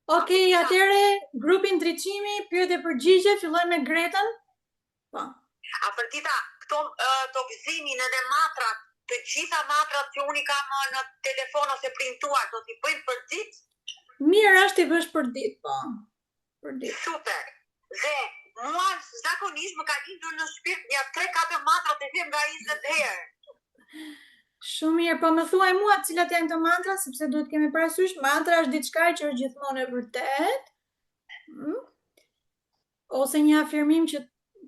Okej, atëre grupi ndriçimi, pyetje përgjigje, fillojmë me Gretën. Po. Afërdita, këto toksimin edhe matrat, të gjitha matrat që unë i kam në telefon ose printuar, do t'i bëjmë për ditë? Mirë është t'i bësh për ditë, po. Për ditë. Super. Dhe mua zakonisht më ka lindur në shpirt ja 3-4 matra të vjem nga 20 herë. Shumë mirë, po më thuaj mua cilat janë të mantra, sepse duhet kemi parasysh, mantra është diçka që është gjithmonë e vërtet. Ose një afirmim që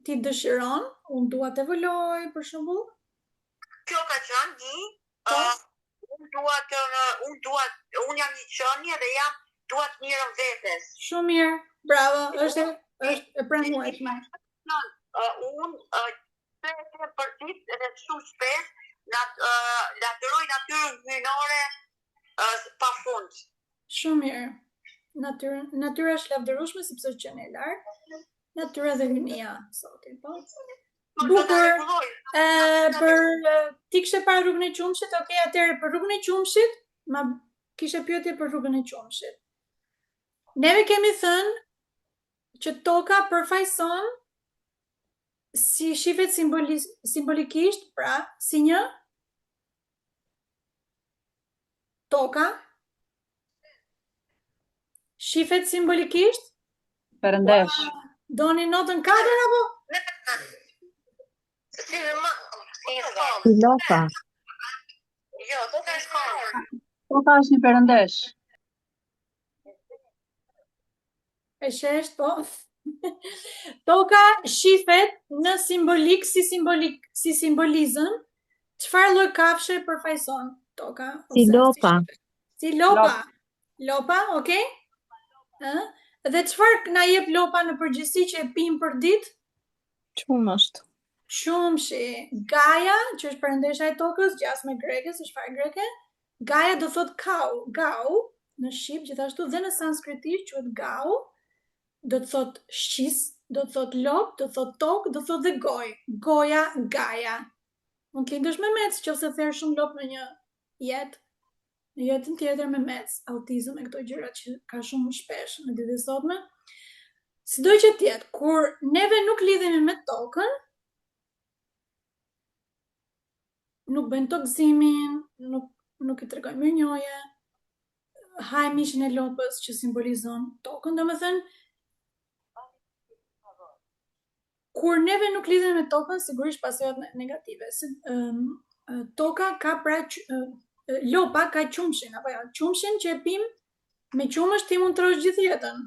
ti dëshiron, unë dua të evoloj, për shembull. Kjo ka qenë një, unë jam një qenie dhe dua të mirën vetes. Shumë mirë, bravo, është e pranueshme. Unë për ditë edhe shumë shpesh latëroj natyrën hyjnore pafund. Shumë mirë. Natyra është lavdërueshme sepse është qenie e lartë. Natyra dhe hynia, soti, po. Bukur. Për ti kishe para rrugën e qumshit, okay, atëherë për rrugën e qumshit, ma kishe pyetje për rrugën e qumshit. Neve kemi thënë që toka përfaqëson si shifet simbolikisht, pra, si një toka shifet simbolikisht Perëndesh. Doni notën 4 apo? Si lopa. Jo, toka është kohë. Toka është një perëndesh. E shesh, po. Toka shifet në simbolik, si simbolizëm, çfarë lloj kafshë përfaqëson toka? Si lopa. Si lopa. Lopa, okay? Dhe çfarë na jep lopa në përgjithësi që e pim për ditë? Qumësht. Qumshi. Gaia, që është perëndesha e tokës, gjasme greke, është fare greke. Gaia do thot gau, në shqip gjithashtu dhe në sanskritisht quhet gau. Do të thot shqis, do të thot lop, do të thot tokë, do të thot dhe gojë. Goja, Gaia. Mund të lindësh me mec, nëse therr shumë lop në një jetë. Në jetën tjetër me mec, autizëm e këto gjëra që ka shumë shpesh në ditët e sotme. Sido që tjetë, kur neve nuk lidhemi me tokën, nuk bëjmë toksimin, nuk i tregojmë mirënjohje, hajmë mishin e lopës që simbolizon tokën, domethënë kur neve nuk lidhemi me tokën, sigurisht pasojat negative. Toka ka pra lopa ka qumshin, apo jo, qumshin që e pim me qumësht ti mund të trosh gjithë jetën.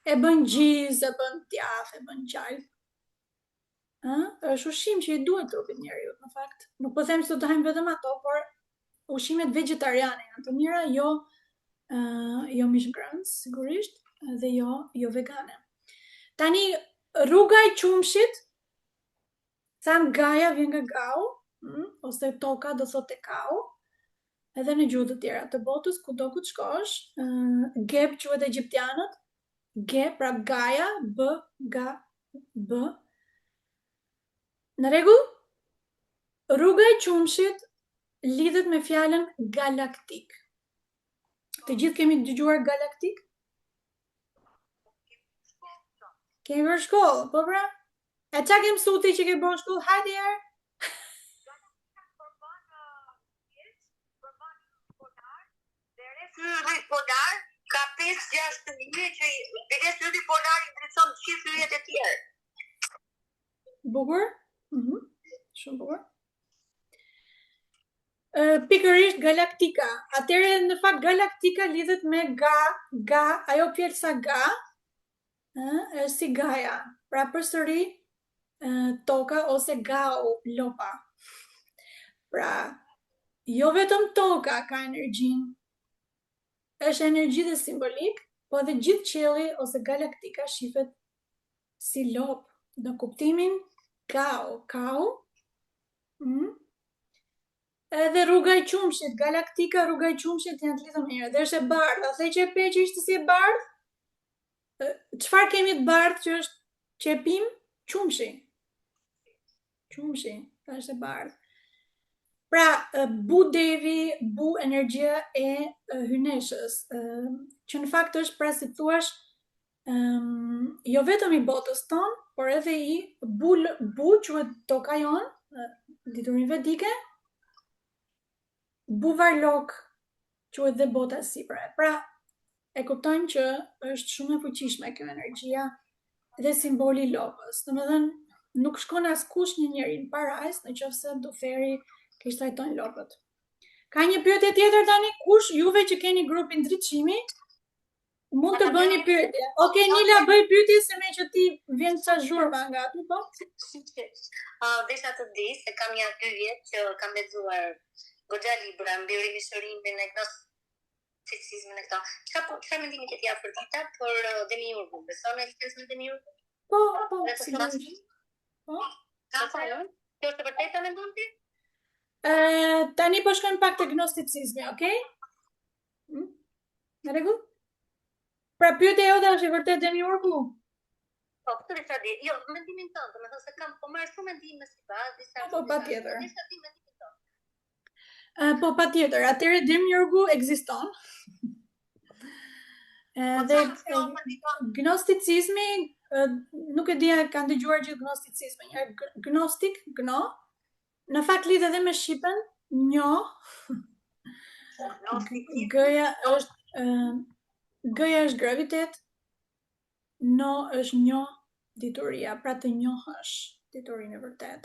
E bën gjiz, e bën tjaf, e bën qalp. Është ushqim që i duhet trupit njeriut, në fakt. Nuk po them se do të hajmë vetëm ato, por ushqimet vegetariane janë të mira, jo mishgrënës, sigurisht, dhe jo vegane. Tani, rruga e qumshit, tham Gaia vjen nga gau, ose toka do thotë kau, edhe në gjuhë të tjera të botës, kudo ku të shkosh, Geb quhet egjiptianët, Ge, pra Gaia, B. Në rregull? Rruga e qumshit lidhet me fjalën galaktik. Të gjithë kemi dëgjuar galaktik? Kemi bërë shkollë, po pra? E qa ke mësuar ti që ke bërë shkollë? Hajde herë. Ylli polar ka 5-6 linje që bides ylli polar i ndriçon gjithë yjet e tjerë. Bukur? Shumë bukur. Pikërisht galaktika. Atëherë në fakt galaktika lidhet me ajo pjelsa ga, është si Gaia. Pra përsëri toka ose gau, lopa. Pra, jo vetëm toka ka energjinë, është energji dhe simbolik, po edhe gjithë qielli ose galaktika shifet si lop, në kuptimin kau. Edhe rruga e qumshit, galaktika, rruga e qumshit janë të lidhur mirë. Dhe është e bardhë, a the që e pe që ishte si e bardhë? Çfarë kemi të bardhë që e pim? Qumshi, është e bardhë. Pra, bu devi, bu energjia e hyneshës, që në fakt është pra si thuash, jo vetëm i botës tonë, por edhe i bu quhet toka jonë, diturin vedike, bu varlok quhet dhe bota sipër. Pra, e kuptojmë që është shumë e fuqishme kjo energjia dhe simboli i lopës. Domethënë, nuk shkon askush një njeri në parajs nëse do theri keq trajtojnë lopët. Ka një pyetje tjetër tani, kush juve që keni grupin ndriçimi, mund të bëni pyetje. Okej, Nila, bëj pyetje se me që ti vjen ca zhurma nga aty, po? Desha të di se kam ja 2 vjet që kam lexuar goxha libra mbi rimishërimin e gnosticizmin e këto. Çfarë mendimi ke ti Afrodita për demiurgun? Beson në ekzistencën e demiurgut? Po. Po. Kjo është e vërtetë mendon ti? Tani po shkojmë pak te gnosticizmi, okay? Në rregull? Pra pyetja jote është e vërtetë demiurgu? Po, këtë desha di. Jo, mendimin tënd, domethënë se kam po marr shumë mendime si bazë, disa. Po, patjetër. Desha di mendimin tënd. Po, patjetër. Atëherë demiurgu ekziston. Dhe gnosticizmi, nuk e di a kanë dëgjuar gjithë gnosticizmin. Gnostik, gno, në fakt lidh edhe me shqipen, njo. Gëja është gravitet, no është njo dituria, pra të njohësh diturinë e vërtet.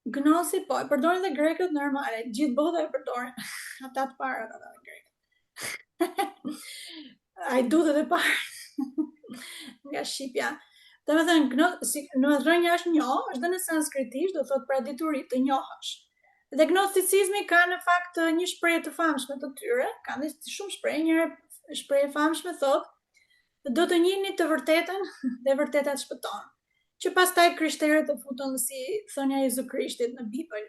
Gnosi, po, e përdorin dhe grekët normale, gjithë bota e përdorin, ata të parë, ata dhe grekët. Ajdutë dhe parë, nga Shqipja. Dhe me thënë, në rënja është njo, është dhe në sanskritisht, do thot pra dituri të njohësh. Dhe gnosticizmi ka në fakt një shprehje të famshme të tyre, ka dhe shumë shprehje, një shprehje famshme thot, do të njihni të vërtetën dhe vërteta të shpëton. Që pastaj krishterët e futën si thënia e Jezu Krishtit në Bibël.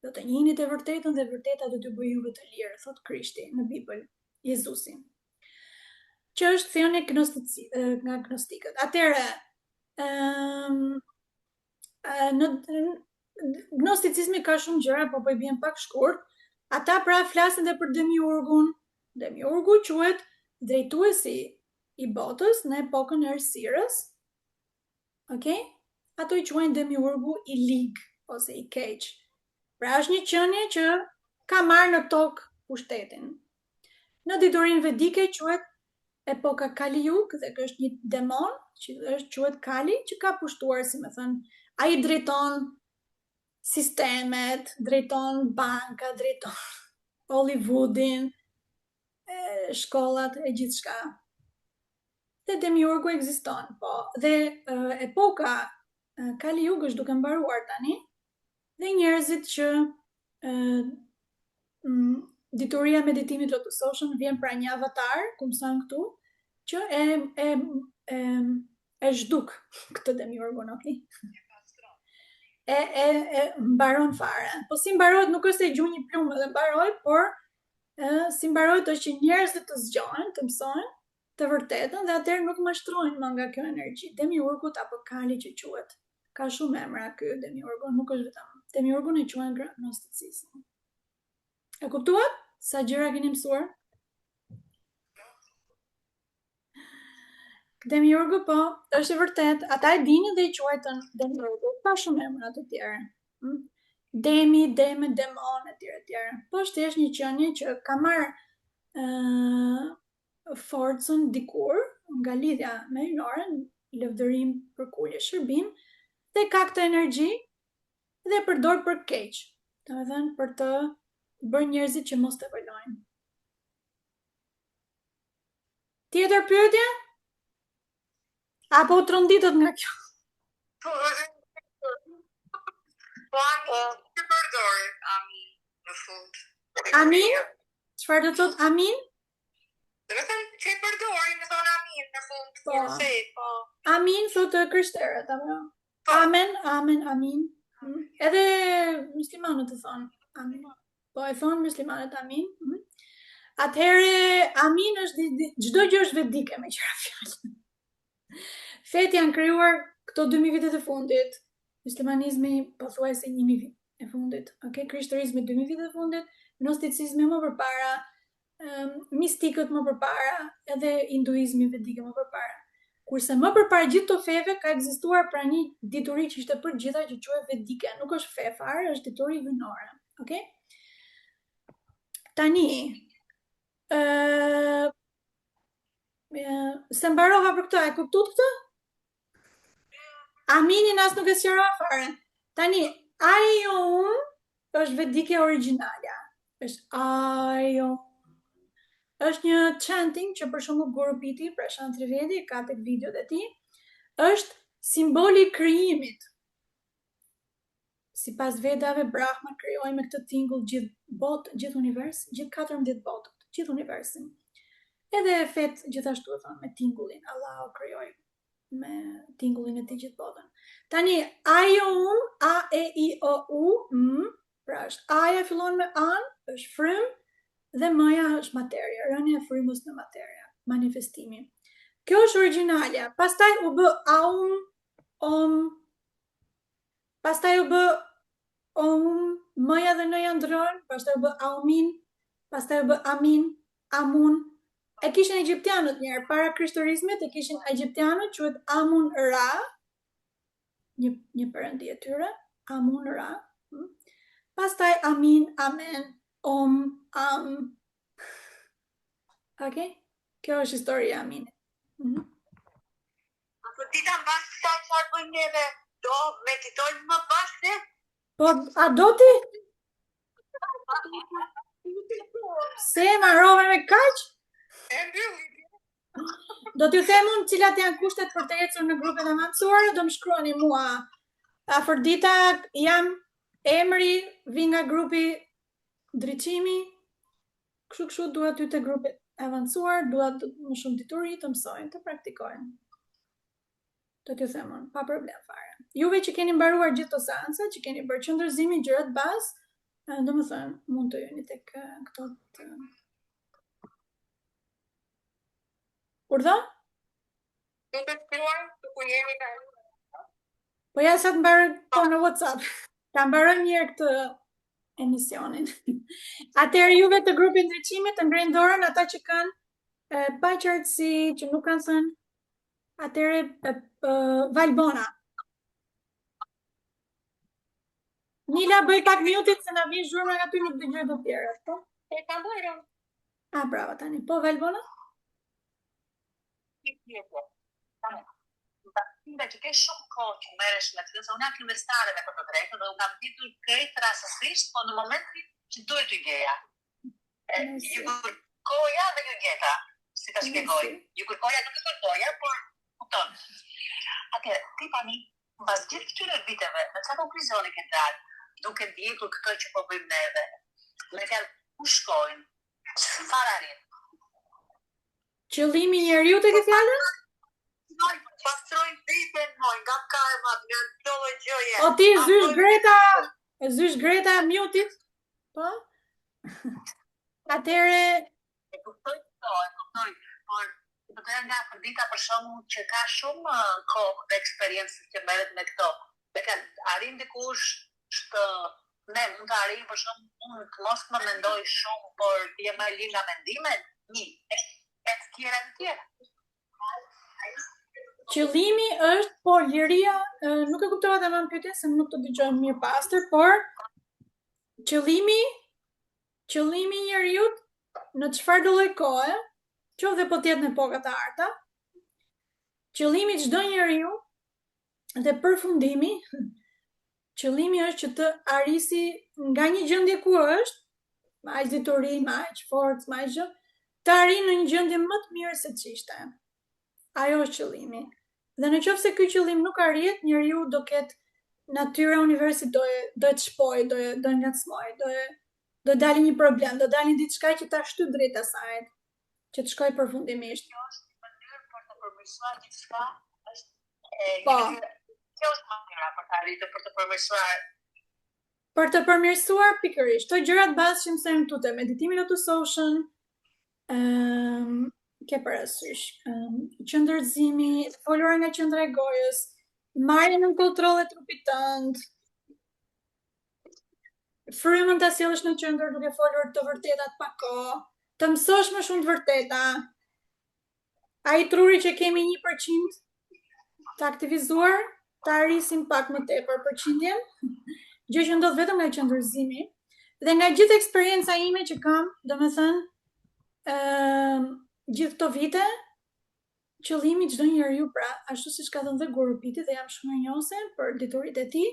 Do të njihni të vërtetën dhe vërteta do t'ju bëjë juve të lirë, thot Krishti në Bibël, Jezusi. Që është thënia nga gnostikët. Atëherë, në gnosticizmi ka shumë gjëra, po i bjen pak shkurt. Ata pra flasin dhe për demiurgun. Demiurgu quhet drejtuesi i botës në epokën e errësirës. Okej? Ato i quajnë demiurgu i lig ose i keq. Pra është një qenie që ka marrë në tokë pushtetin. Në diturinë vedike quhet epoka Kali Yug dhe është një demon që quhet Kali që ka pushtuar, si më thënë, ai drejton sistemet, drejton banka, drejton Hollywoodin, shkollat e gjithçka. Dhe demiurgu ekziston, po. Dhe epoka Kali Yug është duke mbaruar tani, dhe njerëzit që dituria meditimit lotusoshëm vjen pra një avatar, ku mësojnë këtu, që e zhduk këtë demiurgun, okay? E mbaron fare. Po si mbarohet, nuk është e gjuajë një plumë dhe mbarohet, por si mbarohet është që njerëzit të zgjohen, të mësojnë të vërtetën dhe atëherë nuk mashtrohen më nga kjo energji. Demiurgut apo Kali që quhet. Ka shumë emra ky demiurgu, nuk është vetëm. Demiurgun e quajnë gnosticizëm. E kuptuat? Sa gjëra keni mësuar? Demiurgu po, është e vërtet, ata e dinin dhe i quajtën demiurgu, ka shumë emra të tjerë. Demi, deme, demon, etj. Po është thjesht një qenie që ka marrë forcën dikur nga lidhja me hyjnore, lëvdërim, përkulje, shërbim, dhe ka këtë energji dhe përdor për keq. Domethënë për të bërë njerëzit që mos të evolojnë. Tjetër pyetje? Apo tronditët nga kjo? Po, të përdori, amin, në fund. Amin? Çfarë do thot amin? Dhe me thënë që i përdori, me thonë amin, në fund, po. Amin, thotë krishterët, apo? Amen, amen, amin. Edhe muslimanët e thonë amin. Po e thonë muslimanët amin. Atëherë, amin është, çdo gjë është vedike me qira fjalë. Fet janë krijuar këto 2000 vitet e fundit. Muslimanizmi pothuajse 1000 vjet e fundit, okay? Krishterizmi 2000 vjet e fundit, gnosticizmi më përpara, mistikët më përpara, edhe hinduizmi vedike më përpara. Kurse më përpara gjithë të feve ka ekzistuar pra një dituri që ishte për gjitha që quhet vedike, nuk është fe fare, është dituri hyjnore, okay? Tani, se mbarova për këtë, e kuptuat këtë? Aminin as nuk e sqarova fare. Tani, Aion është vedike origjinalja. Është Aion. Është një chanting që për shembull Guru Piti, pra Shan Trivedi, ka tek videot e tij, është simboli i krijimit. Sipas Vedave, Brahma krijoi me këtë tingull gjithë botë, gjithë univers, gjithë 14 botët, gjithë universin. Edhe fet gjithashtu e thon me tingullin, Allahu krijoi me tingullin e tij gjithë botën. Tani Aion, A E I O U, pra është aja fillon me an, është frym, dhe m-ja është materia, rënia e frymës në materia, manifestimi. Kjo është origjinalja. Pastaj u bë aum, om, pastaj u bë om, m-ja dhe n-ja ndrohen, pastaj u bë aumin, pastaj u bë amin, amun. E kishin egjiptianët njerë, para krishterizmit e kishin egjiptianët, quhet Amun Ra, një perëndi e tyre, Amun Ra. Pastaj amin, amen, om, am. Okay? Kjo është historia e aminit. Afrodita mbas sa çfarë bëjmë neve? Do meditojmë më bashkë? Po, a do ti? Se marrove me kaq? Do t'ju them unë cilat janë kushtet për të ecur në grupet e avancuara, do më shkruani mua. Afrodita jam, emri, vi nga grupi Ndriçimi, kështu duhet ty të grupet e avancuar, duhet më shumë dituri të mësojnë, të praktikojnë. Do t'ju them unë, pa problem fare. Juve që keni mbaruar gjithë të seansa, që keni bërë qëndërzimin gjërat bazë, do më thënë, mund të jeni tek këto të... Urdhë? Nuk e shkruaj, ku jemi në... Po ja sa të mbaroj po në WhatsApp. Ta mbaroj mirë këtë emisionin. Atëherë juve të grupit ndriçimit të ngrenë dorën ata që kanë pa qartësi, që nuk kanë thënë. Atëherë Valbona. Nila bëj pak mutit se na vjen zhurma nga ty nuk dëgjoj të tjerë, po? E kam bërë. Ah, bravo tani. Po Valbona? Nga që ke shumë kohë që merresh me këtë, se unë jam filmestare me këtë drejtë dhe unë kam ditur krejt rastësisht, po në momentin që duhet t'u gjeja. Ju kërkoja dhe ju gjeta, si ta shpjegoj. Ju kërkoja nuk e kërkoja, por kupton. Atëherë, ti tani, mbas gjithë këtyre viteve, në çfarë konkluzioni ke dalë, duke ndjekur këtë që po bëjmë neve? Me fjalë, ku shkojnë? Çfarë arrin? Qëllimi i njeriu te ke fjalën? Pastrojnë ditën, nga karmat, nga çdo gjëje. O ti zysh Greta mutit? Po? Atëre e kuptoj, por do të nga Afrodita për shkakun që ka shumë kohë dhe eksperiencë që merret me këto. Dhe ka arrin dikush që ne mund të arrijmë për shkakun unë të mos më mendoj shumë, por të jem më i lirë nga mendimet, e të tjera. Qëllimi është, po, liria, nuk e kuptova tamam pyetjen se nuk të dëgjoj mirë pastër, por qëllimi i njeriu në çfarë do lloj kohe, qoftë po të jetë në epokat e arta, qëllimi i çdo njeriu dhe përfundimi, qëllimi është që të arrisi nga një gjendje ku është, me aq dituri, me aq forcë, me aq gjë, të arrijë në një gjendje më të mirë se ç'ishte. Ajo është qëllimi. Dhe në qoftë se ky qëllim nuk arrihet, njeriu do ketë natyra e universit do të shpojë, do ngacmojë, do dalë një problem, do dalë diçka që ta shtyp drejt asaj, që të shkojë përfundimisht. Kjo është një mënyrë për të përmirësuar diçka, është po. Kjo është mënyra për të arritur për të përmirësuar. Për të përmirësuar pikërisht, këto gjërat bazë që mësojmë këtu te meditimi Lotus Ocean, ke parasysh, qëndërzimi, folura nga qendra e gojës, marrjen në kontroll e trupit tënd, frymën ta sjellësh në qendër duke folur të vërtetat pa kohë, të mësosh më shumë të vërteta. Ai truri që kemi 1% të aktivizuar, ta arrisim pak më tepër përqindjen, gjë që ndodh vetëm nga qëndrëzimi. Dhe nga gjithë eksperienca ime që kam, domethënë, gjithë këto vite, qëllimi çdo njeriu, pra, ashtu siç ka thënë dhe Guru Piti dhe jam shumë mirënjohëse për dituritë e tij,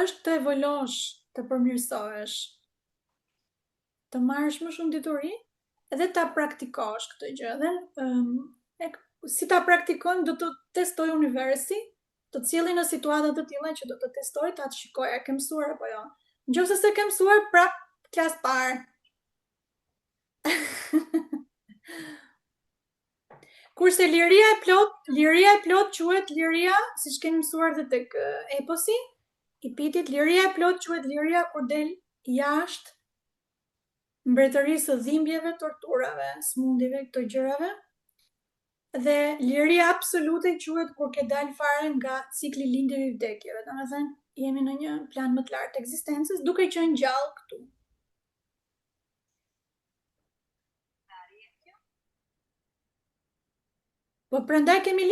është të evoluosh, të përmirësohesh, të marrësh më shumë dituri dhe ta praktikosh këtë gjë. Dhe si ta praktikojmë, do të testoj universi, të cilin në situata të tilla që do të testoj, ta të shikoj a ke mësuar apo jo. Nëse se ke mësuar, prap klas parë. Kurse liria e plot quhet liria, siç kemi mësuar dhe tek eposi i Pitit, liria e plot quhet liria kur del jashtë mbretërisë së dhimbjeve, torturave, smundjeve, këto gjërave. Dhe liria absolute quhet kur ke dal fare nga cikli lindjeve vdekjeve. Domethënë, jemi në një plan më të lartë të ekzistencës, duke qenë gjallë këtu. Po prandaj kemi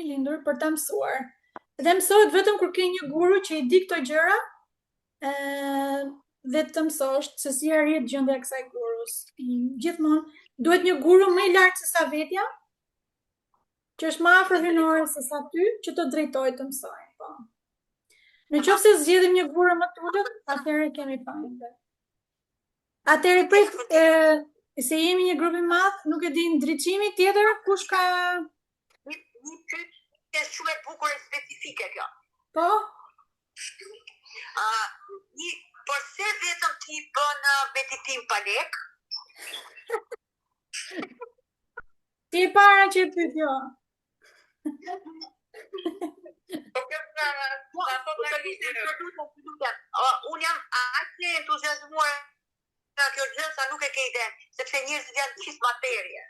lindur për ta mësuar. Dhe mësohet vetëm kur ke një guru që i di këto gjëra, dhe të mësosh se si arrit gjendja e kësaj gurus. Gjithmonë duhet një guru më i lartë se sa vetja, që është më afër hyjnores se sa ty, që të drejtoj të mësoj. Po. Në qoftë se zgjedhim një guru më të ulët, atëherë kemi fajin. Atëherë prit se jemi një grup i madh, nuk e di ndriçimi tjetër, kush ka një pyetje shumë e bukur e specifike kjo. Po? Përse vetëm ti bën meditim pa lek? Ti e para që e pyet jo. Unë jam aq e entuziazmuar nga kjo gjë sa nuk e ke ide, sepse njerëzit janë gjithë materie.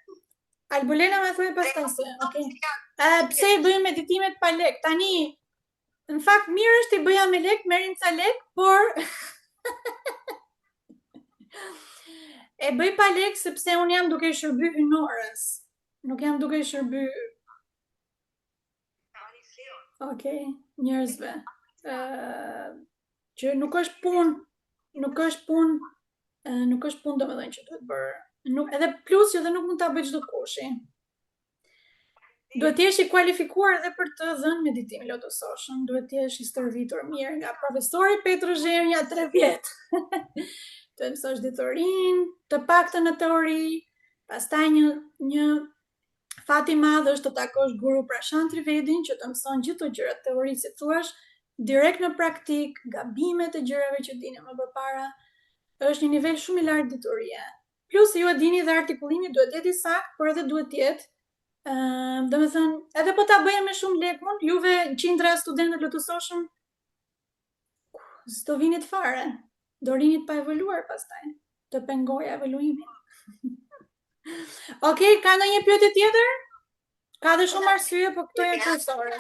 Albulena më thuaj pastaj se, okay. Pse i bëjmë meditimet pa lek? Tani, në fakt mirë është i bëja me lek, merrim ca lek, por e bëj pa lek sepse unë jam duke shërby hyjnores. Nuk jam duke shërby njerëzve. Që nuk është punë domethënë që duhet bërë. Edhe plus që dhe nuk mund ta bëj çdo kushi. Duhet të jesh i kualifikuar edhe për të dhënë meditimin lotososhëm, duhet të jesh i stërvitur mirë nga profesori Petru Zhernia 3 vjet. Të mësosh ditorin, të paktën në teori, pastaj një fat i madh është të takosh Guru Prashant Trivedin që të mëson gjithë këto gjëra teori, si thuash, direkt në praktik, gabimet e gjërave që dini më përpara. Është një nivel shumë i lartë ditorie. Plus ju e dini dhe artikullimi duhet jetë i saktë, por edhe duhet jetë domethënë, edhe po ta bëjmë me shumë lekun, juve qindra studentë lotososhëm s'do vinit fare. Do rinit pa evoluar pastaj. Të pengoja evoluimin. Okej, ka ndonjë pyetje tjetër? Ka dhe shumë arsye, po këto janë kryesore.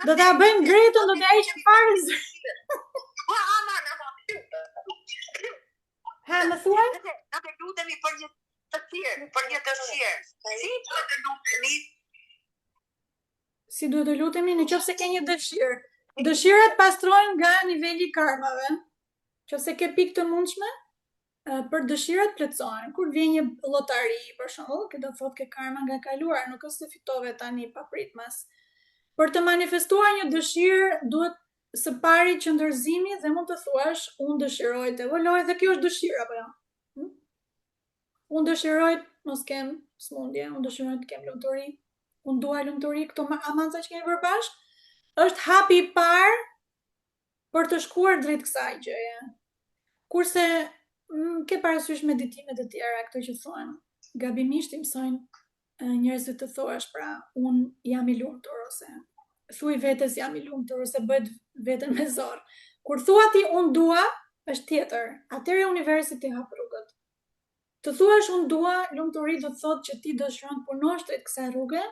Do ta bëjmë Gretën, do t'ja heqim fare. Ha, më thuaj? Na të lutemi për një të tjerë, për një dëshirë. Si duhet të lutemi? Si duhet të lutemi nëse ke një dëshirë? Dëshirat pastrojnë nga niveli i karmave. Nëse ke pikë të mundshme, për dëshirat plotësohen. Kur vjen një llotari, për shembull, që do thotë ke karma nga kaluar, nuk është se fitove tani pa pritmas. Për të manifestuar një dëshirë, duhet së pari qëndrëzimi dhe mund të thuash, unë dëshiroj të evoloj, dhe kjo është dëshira, apo jo? Unë dëshiroj mos kem smundje, unë dëshiroj të kem lumturi, unë dua lumturi, këto amanca që kemi bërë bashkë, është hapi i parë për të shkuar drejt kësaj gjëje. Kurse ke parasysh meditimet e tjera, këto që thonë, gabimisht i mësojnë njerëzve të thuash, pra, unë jam i lumtur, ose thuaj vetes jam i lumtur, ose bëhet veten me zor. Kur thua ti unë dua, është tjetër. Atëherë universi ti hap rrugët. Të thuash unë dua lumturi do të thotë që ti dëshiron të punosh drejt kësaj rruge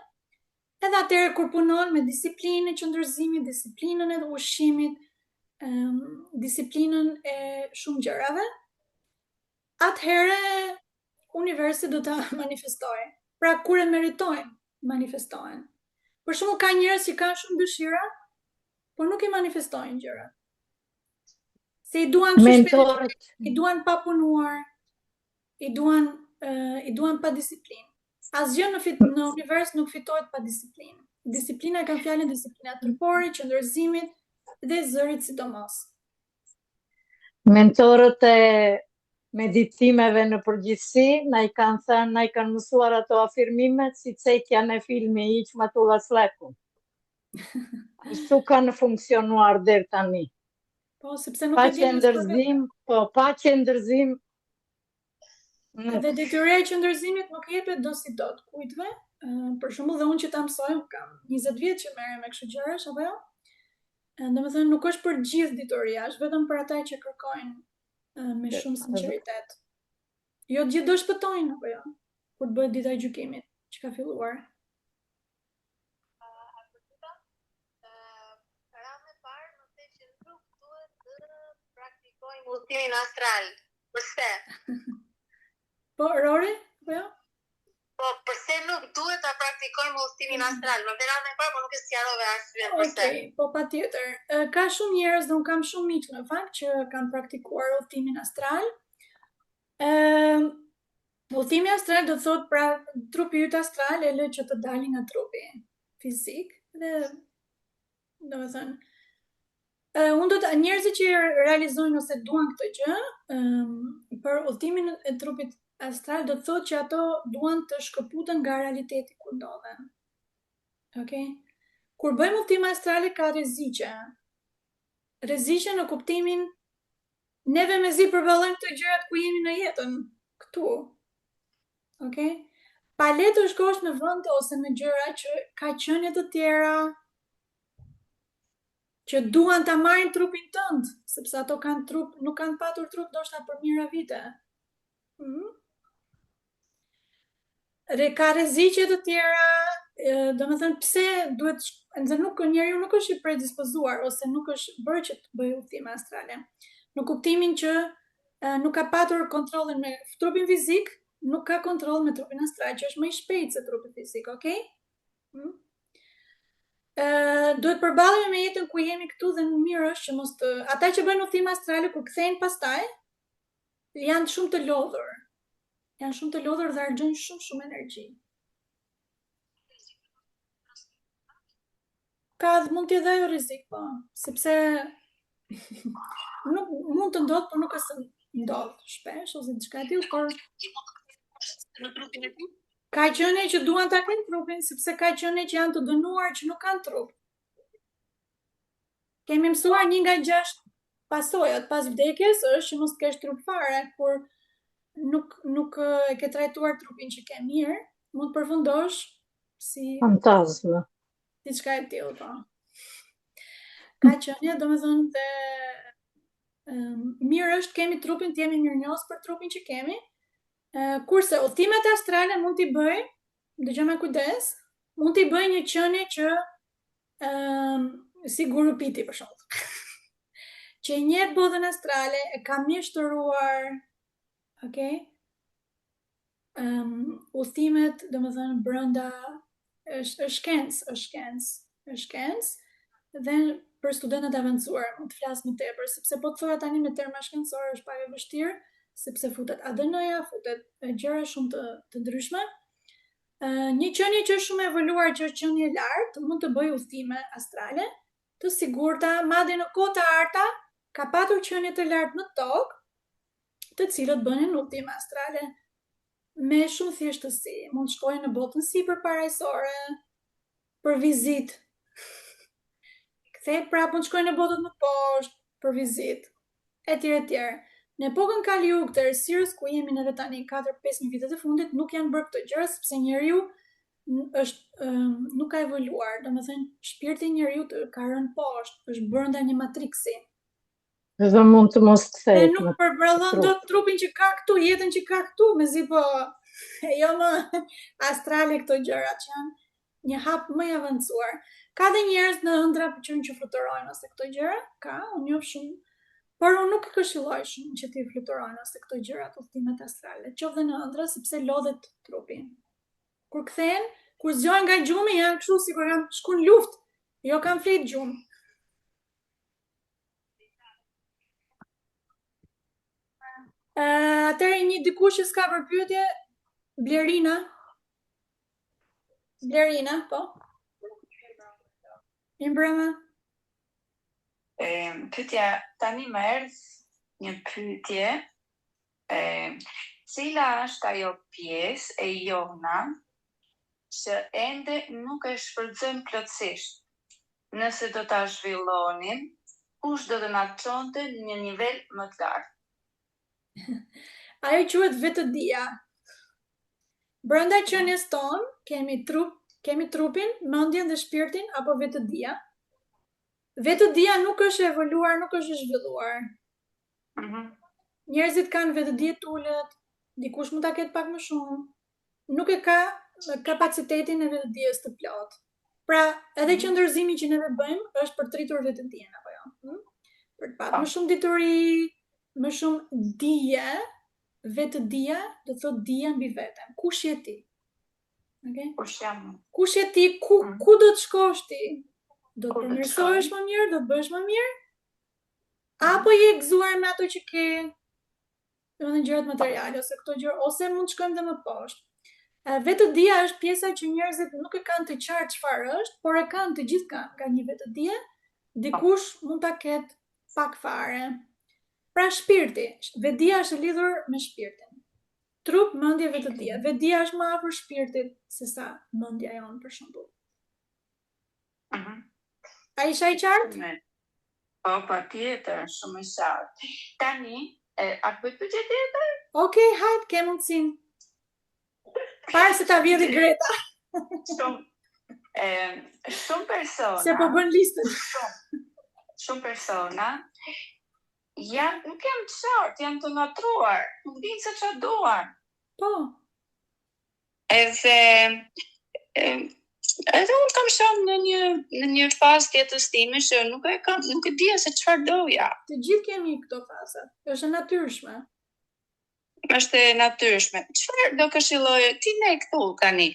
Edhe atëherë kur punon me disiplinën e qëndrëzimit, disiplinën e ushqimit, disiplinën e shumë gjërave, atëherë universi do ta manifestojë. Pra kur e meritojnë, manifestohen. Për shembull ka njerëz që kanë shumë dëshira, por nuk i manifestojnë gjërat. Se i duan Mentorët, i duan pa punuar, i duan pa disiplinë. Asgjë në univers nuk fitohet pa disiplinë. Disiplina ka fjalën disiplina trupore, qëndrëzimit dhe zërit sidomos. mentorët e meditimeve në përgjithësi, na i kanë thënë, na i kanë mësuar ato afirmimet si cekja në filmi Hiç Matullas Leku. Kështu kanë funksionuar deri tani. Po, sepse nuk e dinë qëndërzim, pa qëndërzim. Dhe detyra e qëndërzimit nuk jepet do si dot kujtve. Për shembull dhe unë që ta mësoj, kam 20 vjet që merrem me kështu gjëra, apo jo? Domethënë nuk është për gjithë ditoria, është vetëm për ata që kërkojnë me shumë sinqeritet. Jo të gjithë do shpëtojnë, apo jo? Kur të bëhet dita e gjykimit, që ka filluar. Udhëtimin astral. Përse? Po, Rori? Po jo? Po, përse nuk duhet ta praktikojmë udhëtimin astral? Më vjen në parë, por nuk e sqarove arsyen përse. Okej, po patjetër. Ka shumë njerëz, dhe unë kam shumë miq në fakt që kanë praktikuar udhëtimin astral. Udhëtimi astral do të thotë pra trupi yt astral e lë që të dalë nga trupi fizik dhe domethënë njerëzit që realizojnë ose duan këtë gjë, për udhëtimin e trupit astral do të thotë që ato duan të shkëputen nga realiteti ku ndodhen. Okej? Kur bëjmë udhëtim astral ka rreziqe. Rreziqe në kuptimin neve mezi përballojmë këto gjërat ku jemi në jetën, këtu. Okej? Pa le të shkosh në vend ose në gjëra që ka qenie të tjera që duan ta marrin trupin tënd, sepse ato kanë trup, nuk kanë patur trup ndoshta për mijëra vite. Dhe ka rreziqe të tjera, domethënë pse duhet, nuk njeriu nuk është i predispozuar ose nuk është bërë që të bëjë udhëtime astrale. Në kuptimin që nuk ka patur kontrollin me trupin fizik, nuk ka kontroll me trupin astral, që është më i shpejtë se trupi fizik, okay? Duhet përballemi me jetën ku jemi këtu dhe më mirë është që mos të ata që bëjnë udhëtime astrale kur kthehen pastaj janë shumë të lodhur. Janë shumë të lodhur dhe harxojnë shumë energji. Mund të jetë ajo rrezik, po, sepse nuk mund të ndodhë, por nuk është ndodh shpesh ose diçka e tillë, por në trupin e tij. Ka qenie që duan ta kenë trupin, sepse ka qenie që janë të dënuar që nuk kanë trup. Kemi mësuar 1 nga 6 pasojat pas vdekjes është që mos të kesh trup fare, kur nuk e ke trajtuar trupin që ke mirë, mund të përfundosh si fantazme. Diçka e tillë, po. Ka qenie, domethënë dhe mirë është kemi trupin, të jemi mirënjohës për trupin që kemi. Kurse udhëtimet astrale mund t'i bëj, dëgjoj me kujdes, mund t'i bëj një qenie që si Guru Piti për shembull. Që i njeh botën astrale, e ka mjeshtruar, okay? Udhëtimet, domethënë brenda është shkencë, dhe për studentët avancuar mund të flas më tepër, sepse po të thoya tani me terma shkencore është pak e vështirë, sepse futet ADN-ja, futet gjëra shumë të ndryshme. Një qenie që është shumë evoluar, që është qenie lartë, mund të bëjë udhëtime astrale, të sigurta, madje në kohë të arta, ka patur qenie të lartë në tokë, të cilët bënin udhëtime astrale me shumë thjeshtësi. Mund të shkojnë në botën sipërparajsore për vizitë. Kthej prapë mund të shkojnë në botën më poshtë për vizitë, etj. Në epokën Kaliug të errësirës ku jemi ne tani 4-5 vitet e fundit nuk janë bërë këto gjëra sepse njeriu nuk ka evoluar, domethënë shpirti i njeriu ka rënë poshtë, është brenda një matriksi. Dhe mund të mos kthehet. Nuk përballon dot trupin që ka këtu, jetën që ka këtu, mezi po jo më astrale këto gjëra që janë një hap më i avancuar. Ka dhe njerëz në ëndra që fluturojnë ose këto gjëra, ka, unë njoh shumë, por unë nuk e këshilloj shumë që ti fluturojnë ose këto gjëra, udhëtimet astrale, qoftë në ëndra sepse lodhet trupi. Kur kthehen, kur zgjohen nga gjumi, janë kështu sikur kanë shkuar në luftë, jo kanë flet gjumë. Atëherë një dikush që s'ka për pyetje, Blerina, po. Imbrama. Pyetja tani më erdh një pyetje, cila është ajo pjesë e jona që ende nuk e shfrytëzojmë plotësisht? Nëse do ta zhvillonim, kush do të na çonte në një nivel më të lartë? Ajo quhet vetëdia. Brenda qenies ton kemi trupin, mendjen dhe shpirtin apo vetëdia. Vetëdia nuk është evoluar, nuk është zhvilluar. Njerëzit kanë vetëdije të ulët, dikush mund ta ketë pak më shumë. Nuk e ka kapacitetin e vetëdijes të plotë. Pra, edhe qëndrëzimi që neve bëjmë është për të rritur vetëdijen apo jo. Për të patur më shumë dituri, më shumë dije, vetëdia do të thotë dija mbi veten. Kush je ti? Okay? Kush je ti? Ku do të shkosh ti? Do të përmirësohesh më mirë, do të bëhesh më mirë? Apo je gëzuar me ato që ke, domethënë gjërat materiale ose këto gjëra, ose mund të shkojmë dhe më poshtë. Vetëdia është pjesa që njerëzit nuk e kanë të qartë çfarë është, por e kanë të gjithë kanë një vetëdije. Dikush mund ta ketë pak fare. Pra shpirti, vetëdia është e lidhur me shpirtin. Trup, mendje, vetëdia. Vetëdia është më afër shpirtit se sa mendja jonë për shembull. A isha i qartë? Po, patjetër, shumë i qartë. Tani, a bëj pyetje tjetër? Okej, hajt, ke mundsinë. Parë se ta vjedhi Greta. Shumë persona. Se po bën listën. Shumë persona nuk jam të qartë, janë të ngatruar, nuk dinë se çfarë duan. Po. Edhe unë kam qenë në një fazë tjetër time që nuk e dija se çfarë doja. Të gjithë kemi këto faza. Është e natyrshme. Është e natyrshme. Çfarë do këshilloje ti ne këtu tani?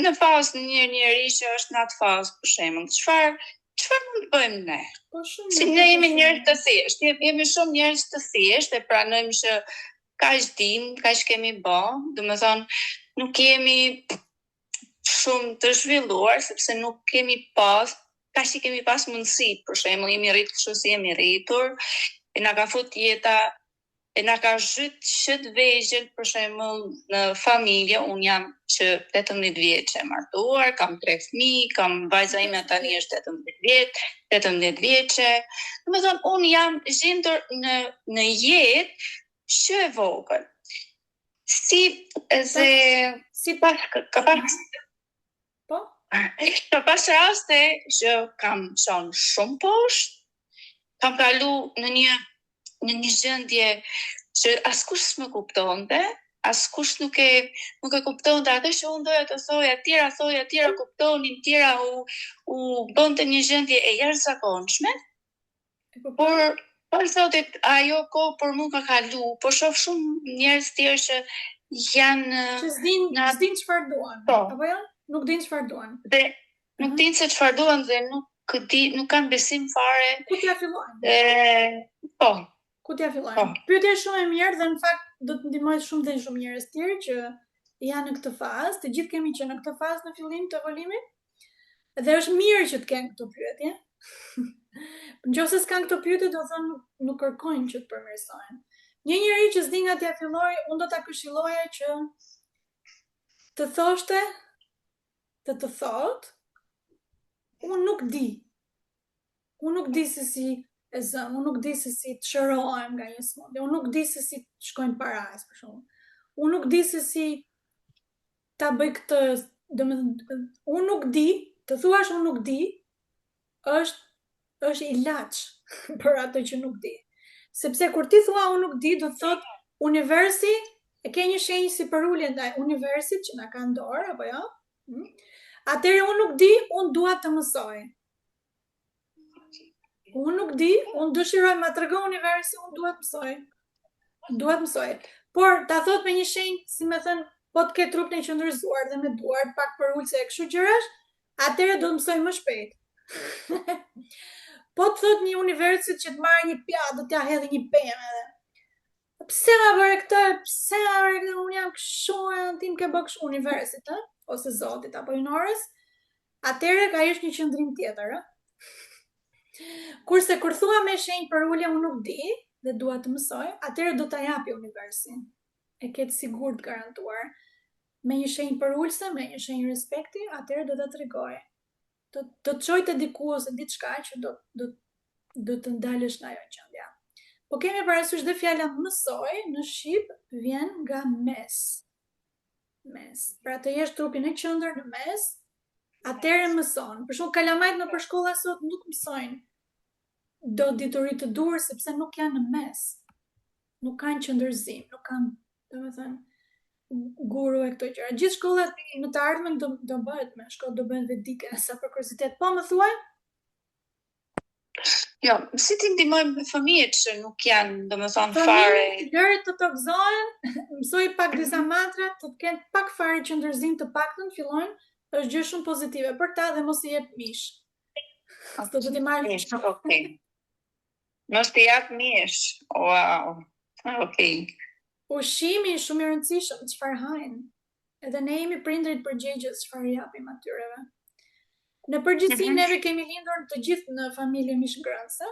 Në fazë një njeri që është në atë fazë, për shembull, çfarë mund të bëjmë ne? Si ne jemi njerëz të thjeshtë, jemi shumë njerëz të thjeshtë e pranojmë që kaq dim, kaq kemi bë, domethënë nuk jemi shumë të zhvilluar sepse nuk kemi kaq i kemi pas mundësi, për shembull, jemi rritur kështu si jemi rritur, e na ka fut jeta, e na ka zhyt vegjël, për shembull, në familje. Unë jam që 18 vjeç e martuar, kam 3 fëmijë, kam vajza ime tani është 18 vjeçe. Domethënë unë jam gjendur në jetë që e vogël. Ka pas raste që kam qenë shumë poshtë, kam kalu në një gjendje që askush s'më kuptonte, askush nuk e kuptonte atë që unë doja të thoja, tjera kuptonin, tjera u bënte një gjendje e jashtëzakonshme. Por thotit, ajo kohë për mua ka kalu, po shoh shumë njerëz tjerë që janë që s'din çfarë duan. Apo jo? Nuk din çfarë duan. Dhe nuk din se çfarë duan dhe nuk kanë besim fare. Ku t'ja fillojnë? Ku t'ja fillojnë? Pyetje shumë e mirë dhe në fakt do të ndihmoj shumë dhe shumë njerëz tjerë që janë në këtë fazë. Të gjithë kemi që në këtë fazë në fillim të evolimit. Dhe është mirë që të kenë këto pyetje. Nëse s'kan këto pyetje, do thonë nuk kërkojnë që të përmirësohen. Një njeri që s'di nga t'ja filloj, unë do ta këshilloja që të thoshte, të thotë, unë nuk di. Unë nuk di se si e zëm, unë nuk di se si të shërohem nga një smundje, unë nuk di se si të shkojnë paras, për shembull. Unë nuk di se si ta bëj këtë, domethënë, unë nuk di, të thuash unë nuk di, është ilaç për ato që nuk di. Sepse kur ti thua unë nuk di, do të thotë universi e ke një shenjë si për ulje ndaj universit që na ka në dorë, apo jo? Atëherë unë nuk di, unë dua të mësoj. Unë nuk di, unë dëshiroj ma trego universi, unë dua të mësoj. Dua të mësoj. Por ta thot me një shenjë, si me thënë, po të ke trupin e qëndërzuar dhe me duart pak për ulse e kështu gjërash, atëherë do të mësoj më shpejt. Po të thot një universit që të marrë një pjatë, do t'ja hedhë një pemë edhe. Pse ma bërë këtë, pse ma bërë këtë, unë jam kështu, ti më ke bë kështu universit, ose zotit apo juniores, atëherë ka është një qëndrim tjetër, Kurse kur thua me shenjë për ulje unë nuk di dhe dua të mësoj, atëherë do ta japi universin. E ke të sigurt garantuar. Me një shenjë për ulse, me një shenjë respekti, atëherë do ta tregoj. Do të çoj te diku ose diçka që do të ndalësh nga ajo gjendja. Po kemi parasysh dhe fjala mësoj në shqip vjen nga mes. Mes. Pra të jesh trupin e qendër në mes, atëherë mëson. Për shembull kalamajt në përshkolla sot nuk mësojnë do dituri të dur sepse nuk janë në mes. Nuk kanë qëndërzim, nuk kanë, domethënë, guru e këto gjëra. Gjithë shkollat në të ardhmen do bëhet me shkollë, do bëhen vedike, sa për kuriozitet. Po më thuaj? Jo, si ti ndihmojmë fëmijët që nuk janë, domethënë fare. Lëret të tokzohen, mësoj pak disa mantra, të kenë pak fare qëndërzim të paktën, fillojnë, është gjë shumë pozitive për ta dhe mos i jep mish. Do të marrë. Okay. Mos t'i jap mish. Wow. Okay. Ushqimi shumë i rëndësishëm, çfarë hajnë. Edhe ne jemi prindrit përgjegjës çfarë japim atyreve. Në përgjithësi neve kemi lindur të gjithë në familje mishgrënëse.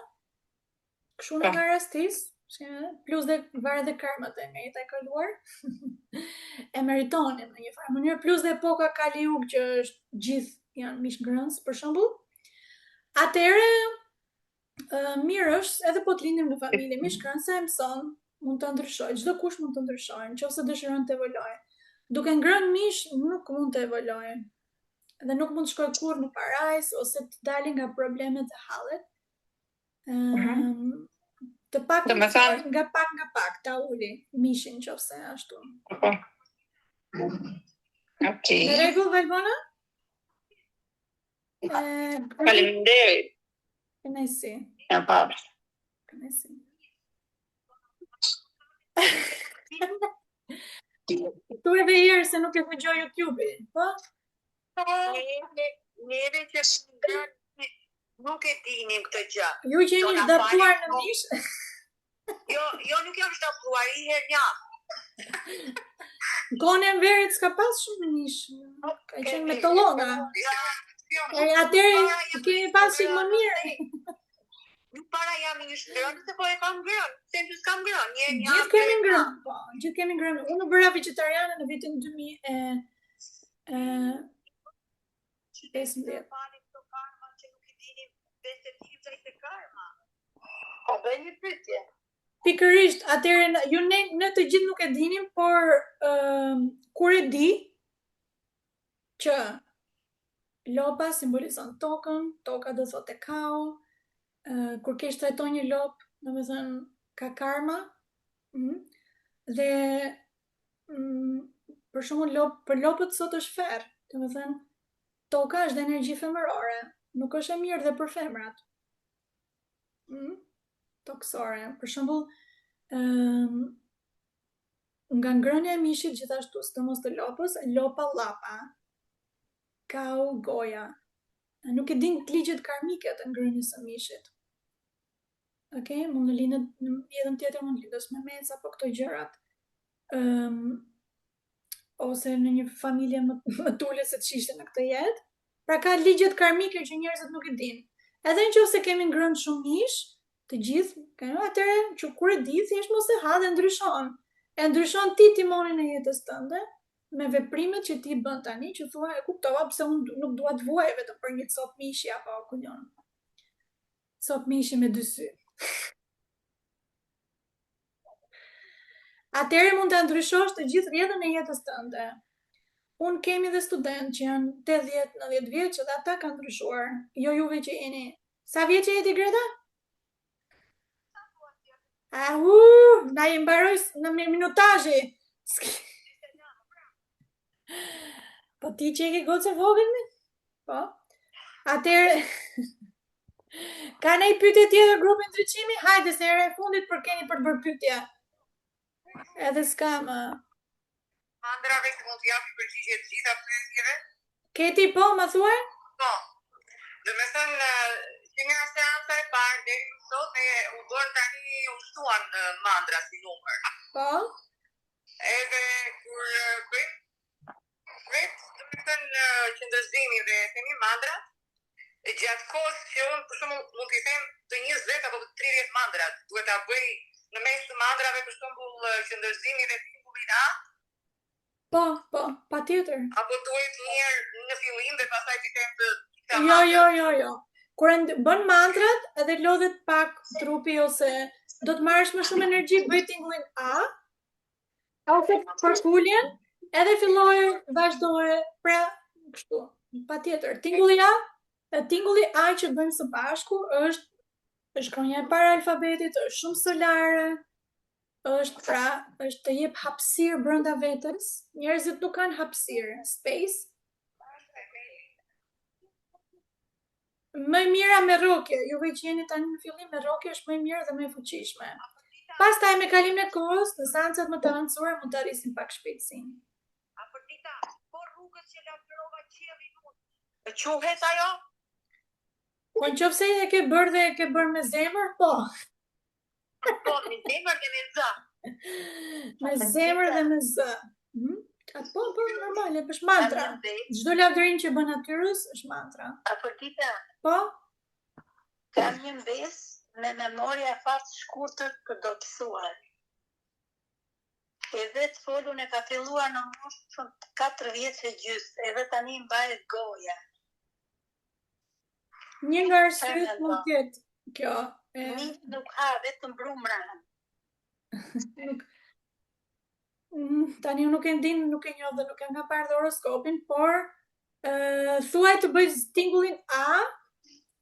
Kështu në nga rastis, plus dhe varet dhe karmat e nga jeta e kaluar. E meritonin në një farë mënyrë, plus dhe epoka Kaliug që është gjithë janë mishgrënës, për shembull. Atëherë mirë është, edhe po të lindim në familje mishgrënëse, mëson, mund të ndryshojë, çdo kush mund të ndryshojë, nëse dëshiron të evolojë. Duke ngrënë mish nuk mund të evolojë. Dhe nuk mund të shkoj kurrë në parajs ose të dalin nga problemet e hallet. Të pak nga pak ta uli mishin nëse ashtu. Okay. Në rregull, Valbona? Faleminderit. Kënaqësi. Ja pa. Kënaqësi. Tu edhe herë se nuk e dëgjoj YouTube-in, po? Neve që nuk e dinim këtë gjë. Ju që jeni zhdaptuar në mish? Jo, nuk jam zhdaptuar, i herë një. Kohën e verit s'ka pas shumë mish. Ka qenë me tollona. Atëherë kemi pasur më mirë. Nuk para jam një shtrënë, se po e kam ngrënë. Se që s'kam ngrënë. Gjithë kemi ngrënë, po. Gjithë kemi ngrënë. Unë bëra vegetariane në vitin 2015. Po bëj një pyetje. Pikërisht, atëherë ju ne të gjithë nuk e dinim, por kur e di që lopa simbolizon tokën, toka do thotë kau, kur ke shtrajton një lop, domethënë ka karma, dhe për shembull për lopët sot është ferr, domethënë toka është energji femërore, nuk është e mirë dhe për femrat. Toksore. Për shembull, nga ngrënia e mishit gjithashtu, sidomos të lopës, lopa llapa, kau goja. Nuk e din ligjet karmike të ngrënies së mishit. Okej, mund të lindet në jetën tjetër, mund të lindesh me mes apo këto gjërat. Ose në një familje më tule se të shishte në këtë jetë. Pra ka ligjet karmike që njerëzit nuk e dinë. Edhe nëse kemi ngrënë shumë mish, të gjithë, atëherë që kur e di, thjesht mos e ha dhe ndryshon. E ndryshon ti timonin e jetës tënde me veprimet që ti bën tani, që thua e kuptova pse unë nuk dua të vuaj vetëm për një cop mishi apo kujon. Cop mishi me 2 sy. Atëherë mund ta ndryshosh të gjithë rrjedhën e jetës tënde. Unë kemi dhe student që janë 80-90 vjeç dhe ata kanë ndryshuar. Jo juve që jeni. Sa vjeç jeti Greta? Na i mbaroj në minutazhi. Po ti që e ke gocë vogël me? Po. Atëherë ka një pyetje tjetër grupin ndryqimi? Hajde se era e fundit për keni për të bërë pyetje. Edhe s'kam. Mandrave që mund të japë përgjigje të gjitha pyetjeve? Keti po, më thuaj? Po. Dhe me thënë, që nga seansa e parë deri më sot u bërë tani u shtuan mandra si numër. Po. Edhe kur bëjmë dhe me thënë qëndërzimi dhe themi mandra, gjatë kohës që unë për shumë mund t'i them të 20 apo 30 mandrat, duhet ta bëj në mes të mandrave për shembull qëndërzimi dhe tingullit A. Po, patjetër. Apo duhet mirë në fillim dhe pastaj t'i them të Jo. Kur bën mantrat, edhe lodhet pak trupi ose do të marrësh më shumë energji, bëj tingullin A, ose përkulljen, edhe filloj vazhdoje, pra kështu. Patjetër, tingulli A që bëjmë së bashku është shkronja e parë alfabetit, është shumë solare, është të jep hapësirë brenda vetes. Njerëzit nuk kanë hapësirë, space. Më mira me rokje, juve që jeni tani në fillim me rokje është më mirë dhe më fuqishme. Pastaj me kalimin e kohës, në seancat më të avancuara mund të arrisim pak shpejtësinë. Afërdita, po rrugës që lavdërova qiellin unë. Quhet ajo? Po nëse e ke bërë dhe e ke bërë me zemër, po. Po, me zemër dhe me Z. Me zemër dhe me Z. Po, normale, është mantra. Çdo lavdërim që bën natyrës është mantra. Afërdita. Po? Kam një mbesë me memoria fat shkurtër për doksuar. Edhe të folun e ka filluar në moshën 4 vjeç e gjys, edhe tani mbahet goja. Një nga arsyet mund të jetë kjo. Nuk ha vetëm brumra. Tani nuk e ndin, nuk e njoh dhe nuk e nga parë horoskopin, por thuaj të bëj tingullin A,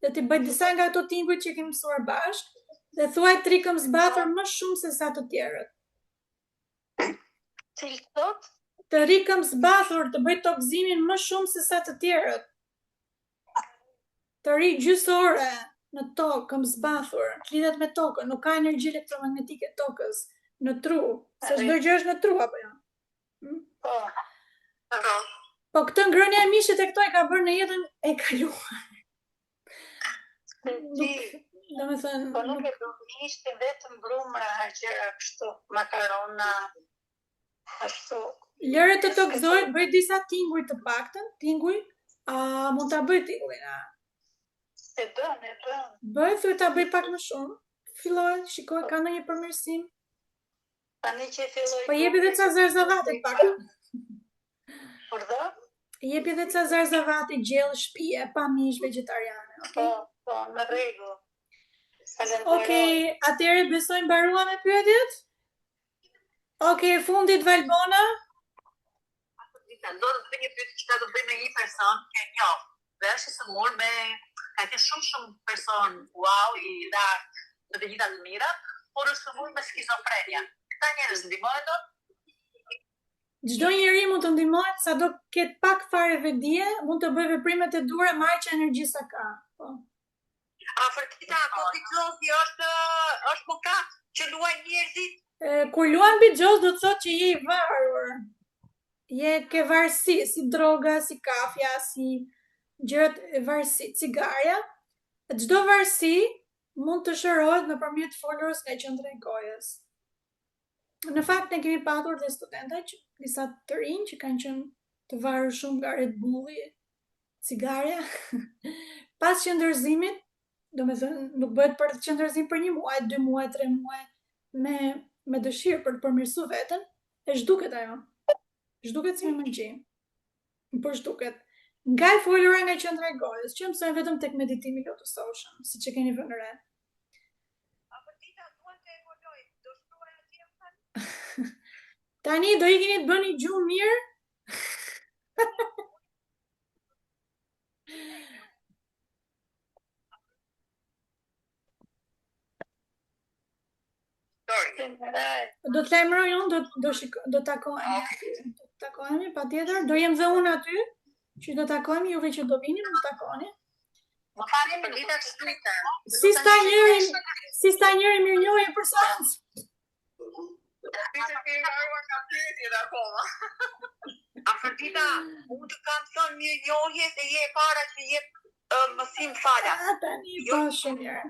dhe të bëj disa nga ato tinguj që kemi mësuar bashkë, dhe thuaj të rikëm zbathur më shumë se sa të tjerët. Cilë thot? Të rikëm zbathur, të bëj tokëzimin më shumë se sa të tjerët. Të ri gjysore në tokë, këm zbathur, të lidhet me tokën, nuk ka energji elektromagnetike tokës, në tru, se çdo gjë është në tru, apo jo? Po këtë ngrënia e mishit e këto e ka bërë në jetën e kaluar. Po nuk e do ishte vetëm brumra, gjëra kështu, makarona, ashtu. Lëre të tokëzohet, bëj disa tinguj të paktën, tinguj, mund ta bëj tingullin A. E bën. Bëj, thuaj ta bëj pak më shumë. Filloj, shikoj, ka ndonjë përmirësim. Tani që filloj. Po jepi edhe ca zarzavate pak. Por do? Jepi edhe ca zarzavate gjellë shtëpie, pa mish vegetariane, okay? Po, në rregull. Okej, atëherë besoj mbaruam me pyetjet? Okej, fundit Valbona. Do të bëj një pyetje që do të bëj me një person që e njoh. Dhe është sëmur me ka të shumë person, wow, i lartë në të gjitha të mirat, por është sëmur me skizofrenia. Këta njerëz ndihmohen dot? Çdo njeri mund të ndihmohet sado ketë pak fare vetdije, mund të bëj veprimet e duhura me aq energji sa ka. Po. Afërdita, Bixhozi është mëkat që luajnë njerëzit. Kur luan Bixhoz do të thotë që je i varur. Je ke varësi, si droga, si kafja, si gjërat e varësi, cigarja. Çdo varësi mund të shërohet nëpërmjet folurës nga qendra e gojës. Në fakt ne kemi patur dhe studenta që disa të rinj që kanë qenë të varur shumë nga Red Bulli, cigarja, pas qëndërzimit, domethënë nuk bëhet për qëndërzim për 1 muaj, 2 muaj, 3 muaj, me dëshirë për të përmirësuar veten, e zhduket ajo. Zhduket si me magji. Po zhduket. Nga e folura nga qendra e gojës, që mësojnë vetëm tek meditimi Lotus Ocean, siç e keni vënë re. Tani do ikini të bëni gjumë mirë? Do të lajmëroj unë, do takohemi. Do takohemi, patjetër. Do jem dhe unë aty. Që do takojmë juve që do vini, do takoni. Më fali për dita të shpejta. Si sta njëri mirë njohje për seancë. Afrodita, unë të kam thënë mirë njohje se je e para që je mësim fala. Tani po shumë mirë.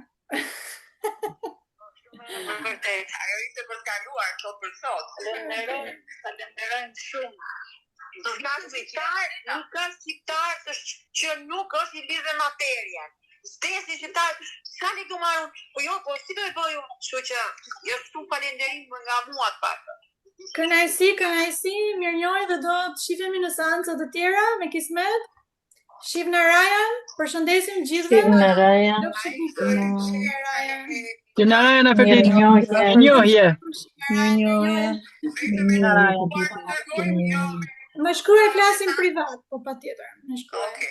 Vërtet, ajo ishte për kaluar, këto për sot. Falenderojmë shumë. Nuk ka shqiptar që nuk është i lidhur me materien. Stesi shqiptar, s'ka ne këtu marrë, po si do e bëj unë, kështu që është falenderim nga mua të pak. Kënaqësi, mirënjohje dhe do të shifemi në seanca të tjera me kismet. Shif në Rajan, përshëndesim gjithëve. Shif në Rajan. Në Rajan e Ferdit. Mirënjohje. Më shkruaj flasim privat, po patjetër. Më shkruaj.